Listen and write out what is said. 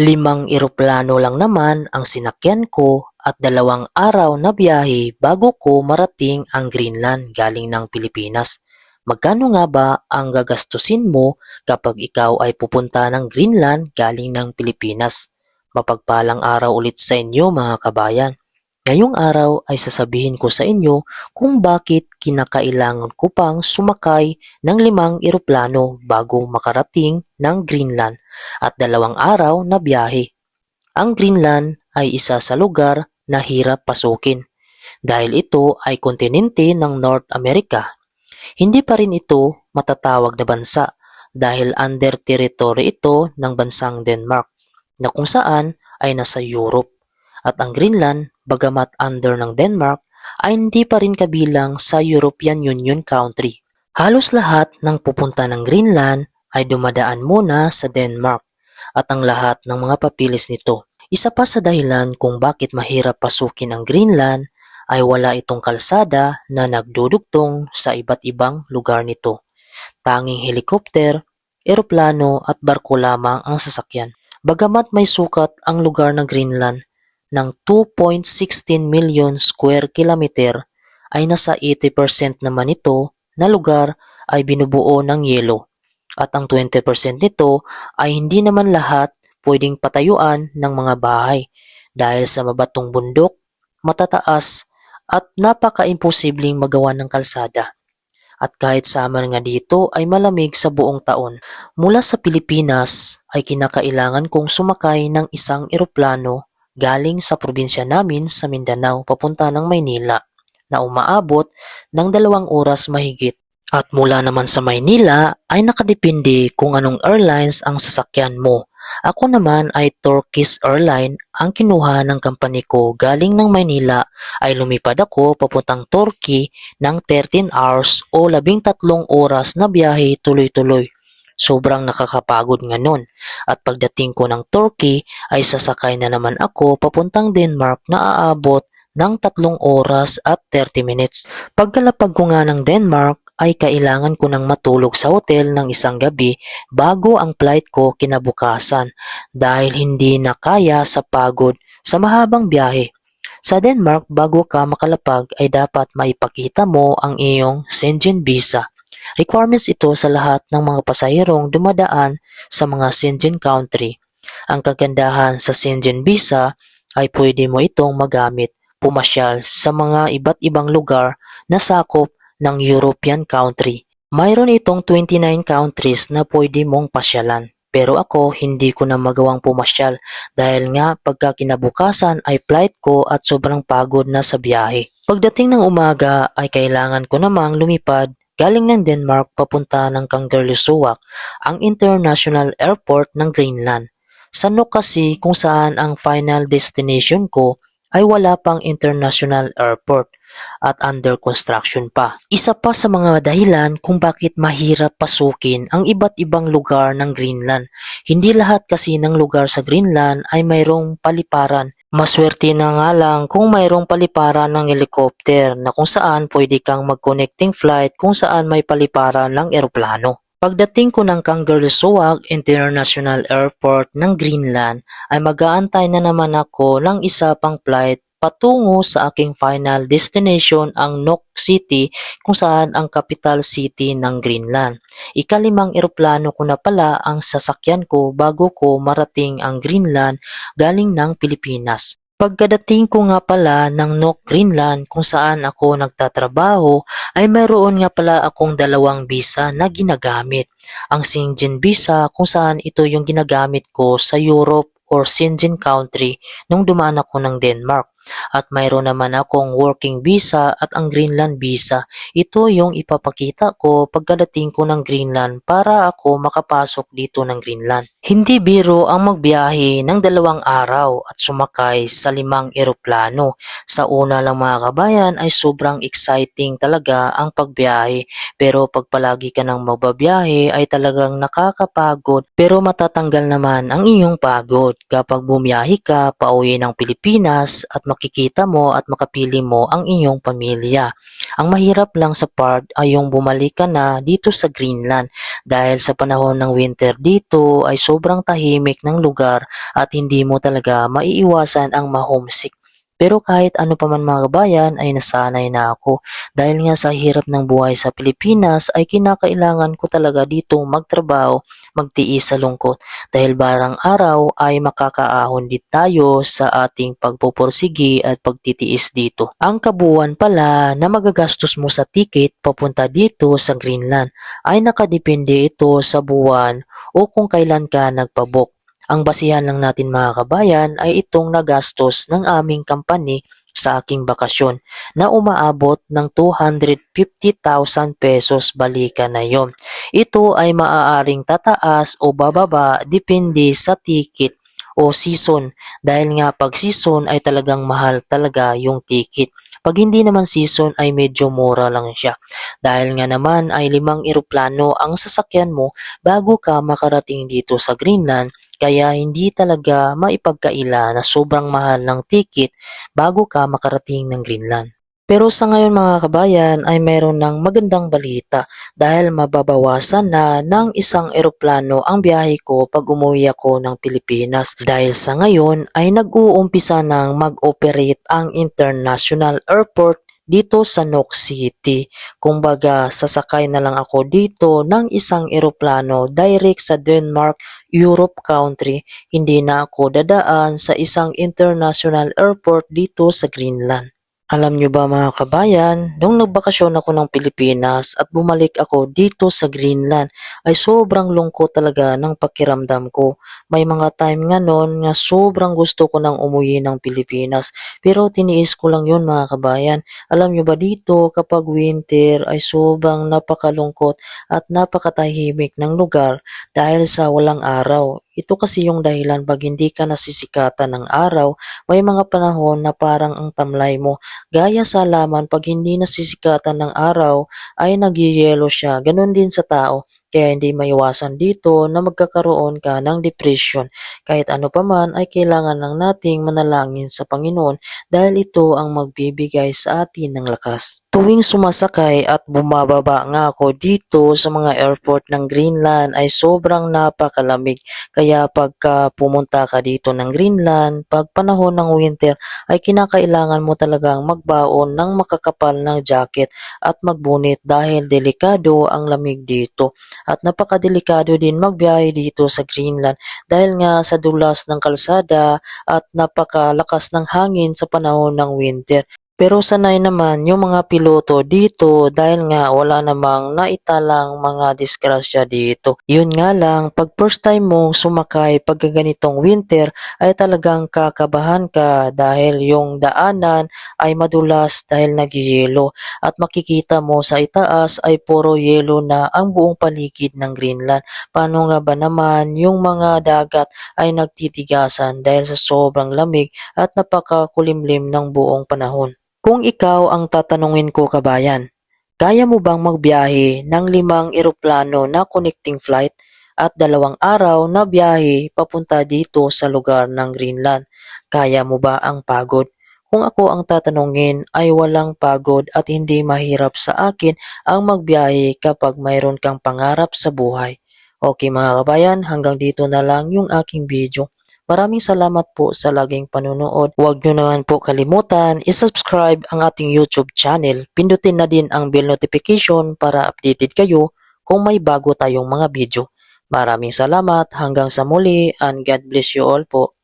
5 eroplano lang naman ang sinakyan ko at 2 araw na biyahe bago ko marating ang Greenland galing ng Pilipinas. Magkano nga ba ang gagastusin mo kapag ikaw ay pupunta ng Greenland galing ng Pilipinas? Mapagpalang araw ulit sa inyo mga kabayan. Ngayong araw ay sasabihin ko sa inyo kung bakit kinakailangan ko pang sumakay ng 5 eroplano bago makarating ng Greenland at 2 araw na biyahe. Ang Greenland ay isa sa lugar na hirap pasukin dahil ito ay kontinente ng North America. Hindi pa rin ito matatawag na bansa dahil under territory ito ng bansang Denmark na kung saan ay nasa Europe. At ang Greenland, bagamat under ng Denmark, ay hindi pa rin kabilang sa European Union country. Halos lahat ng pupunta ng Greenland ay dumadaan muna sa Denmark at ang lahat ng mga papilis nito. Isa pa sa dahilan kung bakit mahirap pasukin ang Greenland ay wala itong kalsada na nagdudugtong sa iba't ibang lugar nito. Tanging helikopter, eroplano at barko lamang ang sasakyan. Bagamat may sukat ang lugar ng Greenland ng 2.16 million square kilometer ay nasa 80% naman ito na lugar ay binubuo ng yelo at ang 20% nito ay hindi naman lahat pwedeng patayuan ng mga bahay dahil sa mabatong bundok, matataas at napaka-imposibleng magawa ng kalsada. At kahit summer nga dito ay malamig sa buong taon. Mula sa Pilipinas ay kinakailangan kong sumakay ng isang eroplano galing sa probinsya namin sa Mindanao papunta ng Maynila na umaabot ng 2 oras mahigit. At mula naman sa Maynila ay nakadepende kung anong airlines ang sasakyan mo. Ako naman ay Turkish Airline ang kinuha ng company ko. Galing ng Maynila ay lumipad ako papuntang Turkey ng 13 hours o 13 oras na biyahe tuloy-tuloy. Sobrang nakakapagod nga nun. At pagdating ko ng Turkey ay sasakay na naman ako papuntang Denmark na aabot ng 3 oras at 30 minutes. Pagkalapag ko nga ng Denmark ay kailangan ko nang matulog sa hotel ng isang gabi bago ang flight ko kinabukasan dahil hindi na kaya sa pagod sa mahabang biyahe. Sa Denmark, bago ka makalapag ay dapat maipakita mo ang iyong Schengen visa. Requirements ito sa lahat ng mga pasahirong dumadaan sa mga Schengen country. Ang kagandahan sa Schengen visa ay pwede mo itong magamit pumasyal sa mga iba't ibang lugar na sakop ng European country. Mayroon itong 29 countries na pwede mong pasyalan. Pero ako hindi ko na magawang pumasyal dahil nga pagka kinabukasan ay flight ko at sobrang pagod na sa biyahe. Pagdating ng umaga ay kailangan ko namang lumipad galing ng Denmark papunta ng Kangerlussuaq, ang international airport ng Greenland. Sa Nuuk kasi kung saan ang final destination ko ay wala pang international airport at under construction pa. Isa pa sa mga dahilan kung bakit mahirap pasukin ang iba't ibang lugar ng Greenland. Hindi lahat kasi ng lugar sa Greenland ay mayroong paliparan. Maswerte na nga lang kung mayroong paliparan ng helicopter na kung saan pwede kang mag-connecting flight kung saan may paliparan ng eroplano. Pagdating ko ng Kangerlussuaq International Airport ng Greenland ay mag-aantay na naman ako ng isa pang flight patungo sa aking final destination ang Nuuk City kung saan ang capital city ng Greenland. Ika-5 eroplano ko na pala ang sasakyan ko bago ko marating ang Greenland galing ng Pilipinas. Pagkadating ko nga pala ng Nuuk, Greenland kung saan ako nagtatrabaho ay mayroon nga pala akong 2 visa na ginagamit. Ang Schengen visa kung saan ito yung ginagamit ko sa Europe or Schengen country nung dumaan ako ng Denmark. At mayroon naman akong working visa at ang Greenland visa. Ito yung ipapakita ko pagkadating ko ng Greenland para ako makapasok dito ng Greenland. Hindi biro ang magbiyahe ng 2 araw at sumakay sa 5 eroplano. Sa una lang mga kabayan ay sobrang exciting talaga ang pagbiyahe. Pero pag palagi ka nang magbabiyahe ay talagang nakakapagod pero matatanggal naman ang iyong pagod kapag bumiyahe ka pauwi ng Pilipinas at makikita mo at makapili mo ang inyong pamilya. Ang mahirap lang sa part ay yung bumalik ka na dito sa Greenland dahil sa panahon ng winter dito ay sobrang tahimik ng lugar at hindi mo talaga maiiwasan ang ma-homesick. Pero kahit ano pa man mga kabayan ay nasanay na ako dahil nga sa hirap ng buhay sa Pilipinas ay kinakailangan ko talaga dito magtrabaho, magtiis sa lungkot dahil barang araw ay makakaahon din tayo sa ating pagpupursigi at pagtitiis dito. Ang kabuuan pala na magagastos mo sa ticket papunta dito sa Greenland ay nakadepende ito sa buwan o kung kailan ka nagpabook. Ang basihan lang natin mga kabayan ay itong nagastos ng aming company sa aking bakasyon na umaabot ng 250,000 pesos balikan na yon. Ito ay maaaring tataas o bababa depende sa ticket o season dahil nga pag season ay talagang mahal talaga yung ticket. Pag hindi naman season ay medyo mura lang siya. Dahil nga naman ay 5 eroplano ang sasakyan mo bago ka makarating dito sa Greenland kaya hindi talaga maipagkaila na sobrang mahal ng ticket bago ka makarating ng Greenland. Pero sa ngayon mga kabayan ay mayroon ng magandang balita dahil mababawasan na ng isang eroplano ang biyahe ko pag umuwi ako ng Pilipinas. Dahil sa ngayon ay nag-uumpisa ng mag-operate ang international airport dito sa Knox City. Kumbaga, sasakay na lang ako dito ng isang eroplano direct sa Denmark, Europe country. Hindi na ako dadaan sa isang international airport dito sa Greenland. Alam nyo ba mga kabayan, nung nagbakasyon ako ng Pilipinas at bumalik ako dito sa Greenland ay sobrang lungkot talaga ng pakiramdam ko. May mga time nga noon nga sobrang gusto ko nang umuwi ng Pilipinas pero tiniis ko lang yun mga kabayan. Alam nyo ba dito kapag winter ay sobrang napakalungkot at napakatahimik ng lugar dahil sa walang araw. Ito kasi yung dahilan pag hindi ka nasisikatan ng araw, may mga panahon na parang ang tamlay mo. Gaya sa halaman, pag hindi nasisikatan ng araw ay nagyayelo siya. Ganon din sa tao. Kaya hindi maiwasan dito na magkakaroon ka ng depression. Kahit ano pa man ay kailangan lang nating manalangin sa Panginoon dahil ito ang magbibigay sa atin ng lakas. Tuwing sumasakay at bumababa nga ako dito sa mga airport ng Greenland ay sobrang napakalamig. Kaya pagka pumunta ka dito ng Greenland, pag panahon ng winter ay kinakailangan mo talagang magbaon ng makakapal ng jacket at magbunit dahil delikado ang lamig dito. At napakadelikado din magbiyahe dito sa Greenland dahil nga sa dulas ng kalsada at napakalakas ng hangin sa panahon ng winter. Pero sanay naman yung mga piloto dito dahil nga wala namang naitalang mga disgrasya dito. Yun nga lang, pag first time mong sumakay pag ganitong winter ay talagang kakabahan ka dahil yung daanan ay madulas dahil nagyayelo at makikita mo sa itaas ay puro yelo na ang buong paligid ng Greenland. Paano nga ba naman yung mga dagat ay nagtitigasan dahil sa sobrang lamig at napakakulimlim ng buong panahon? Kung ikaw ang tatanungin ko kabayan, kaya mo bang magbiyahe ng 5 eroplano na connecting flight at 2 araw na biyahe papunta dito sa lugar ng Greenland? Kaya mo ba ang pagod? Kung ako ang tatanungin ay walang pagod at hindi mahirap sa akin ang magbiyahe kapag mayroon kang pangarap sa buhay. Okay mga kabayan, hanggang dito na lang yung aking video. Maraming salamat po sa laging panunood. Huwag nyo naman po kalimutan isubscribe ang ating YouTube channel. Pindutin na din ang bell notification para updated kayo kung may bago tayong mga video. Maraming salamat. Hanggang sa muli and God bless you all po.